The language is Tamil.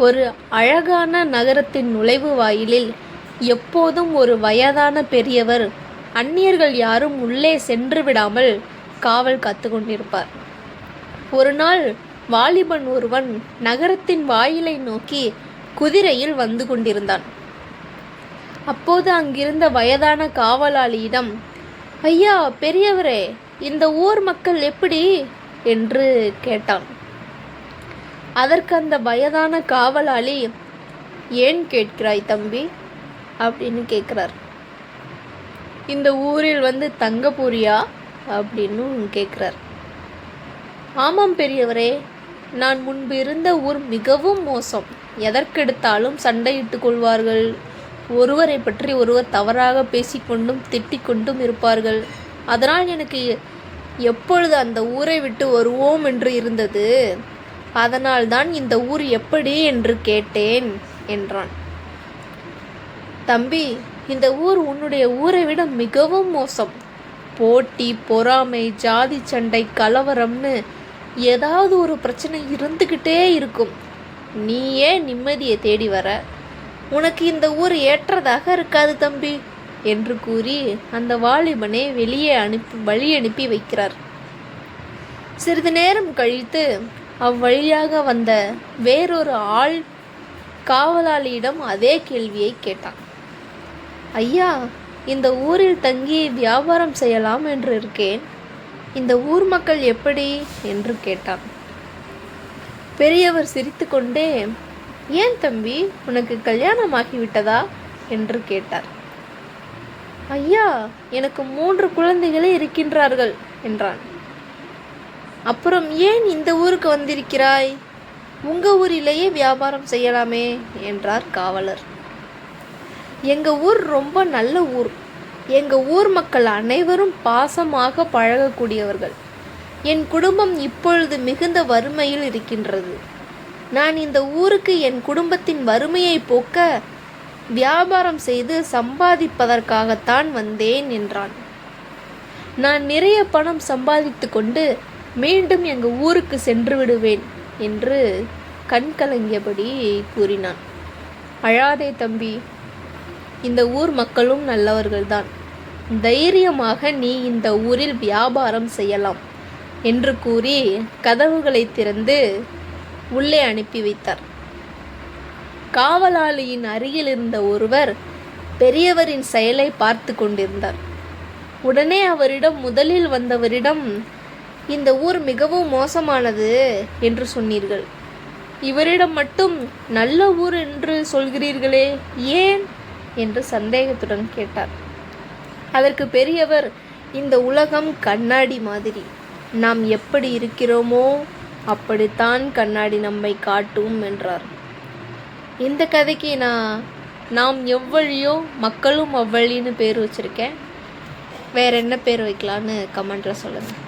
ஒரு அழகான நகரத்தின் நுழைவு வாயிலில் எப்போதும் ஒரு வயதான பெரியவர் அந்நியர்கள் யாரும் உள்ளே சென்று விடாமல் காவல் காத்து கொண்டிருப்பார். ஒரு நாள் வாலிபன் ஒருவன் நகரத்தின் வாயிலை நோக்கி குதிரையில் வந்து கொண்டிருந்தான். அப்போது அங்கிருந்த வயதான காவலாளியிடம், ஐயா பெரியவரே, இந்த ஊர் மக்கள் எப்படி என்று கேட்டான். அதற்கு அந்த வயதான காவலாளி, ஏன் கேட்கிறாய் தம்பி அப்படின்னு கேட்குறார். இந்த ஊரில் வந்து தங்க போறியா அப்படின்னு கேட்குறார். ஆமாம் பெரியவரே, நான் முன்பு இருந்த ஊர் மிகவும் மோசம். எதற்கெடுத்தாலும் சண்டையிட்டு கொள்வார்கள். ஒருவரை பற்றி ஒருவர் தவறாக பேசிக்கொண்டும் திட்டிக்கொண்டும் இருப்பார்கள். அதனால் எனக்கு எப்பொழுது அந்த ஊரை விட்டு வருவோம் என்று இருந்தது. அதனால்தான் இந்த ஊர் எப்படி என்று கேட்டேன் என்றான். தம்பி, இந்த ஊர் உன்னுடைய ஊரை விட மிகவும் மோசம். போட்டி, பொறாமை, ஜாதி சண்டை, கலவரம்னு ஏதாவது ஒரு பிரச்சனை இருந்துக்கிட்டே இருக்கும். நீயே நிம்மதியை தேடி வர, உனக்கு இந்த ஊர் ஏற்றதாக இருக்காது தம்பி என்று கூறி அந்த வாலிபனை வெளியே வழி அனுப்பி வைக்கிறார். சிறிது நேரம் கழித்து அவ்வழியாக வந்த வேறொரு ஆள் காவலாளியிடம் அதே கேள்வியை கேட்டான். ஐயா, இந்த ஊரில் தங்கி வியாபாரம் செய்யலாம் என்று இருக்கேன். இந்த ஊர் மக்கள் எப்படி என்று கேட்டான். பெரியவர் சிரித்து கொண்டே, ஏன் தம்பி, உனக்கு கல்யாணம் ஆகிவிட்டதா என்று கேட்டார். ஐயா, எனக்கு 3 குழந்தைகளே இருக்கின்றார்கள் என்றான். அப்புறம் ஏன் இந்த ஊருக்கு வந்திருக்கிறாய்? உங்க ஊரிலேயே வியாபாரம் செய்யலாமே என்றார் காவலர். எங்க ஊர் ரொம்ப நல்ல ஊர். எங்க ஊர் மக்கள் அனைவரும் பாசமாக பழகக்கூடியவர்கள். என் குடும்பம் இப்பொழுது மிகுந்த வறுமையில் இருக்கின்றது. நான் இந்த ஊருக்கு என் குடும்பத்தின் வறுமையை போக்க வியாபாரம் செய்து சம்பாதிப்பதற்காகத்தான் வந்தேன் என்றான். நான் நிறைய பணம் சம்பாதித்து கொண்டு மீண்டும் எங்கள் ஊருக்கு சென்று விடுவேன் என்று கண் கலங்கியபடி கூறினான். அழாதே தம்பி, இந்த ஊர் மக்களும் நல்லவர்கள்தான். தைரியமாக நீ இந்த ஊரில் வியாபாரம் செய்யலாம் என்று கூறி கதவுகளை திறந்து உள்ளே அனுப்பி வைத்தார். காவலாளியின் அருகில் இருந்த ஒருவர் பெரியவரின் செயலை பார்த்து கொண்டிருந்தார். உடனே முதலில் வந்தவரிடம், இந்த ஊர் மிகவும் மோசமானது என்று சொன்னீர்கள். இவரிடம் மட்டும் நல்ல ஊர் என்று சொல்கிறீர்களே, ஏன் என்று சந்தேகத்துடன் கேட்டார். அதற்கு பெரியவர், இந்த உலகம் கண்ணாடி மாதிரி. நாம் எப்படி இருக்கிறோமோ அப்படித்தான் கண்ணாடி நம்மை காட்டும் என்றார். இந்த கதைக்கு நாம் எவ்வழியோ மக்களும் அவ்வழின்னு பேர் வச்சுருக்கேன். வேற என்ன பேர் வைக்கலான்னு கமெண்ட்ல சொல்லுங்கள்.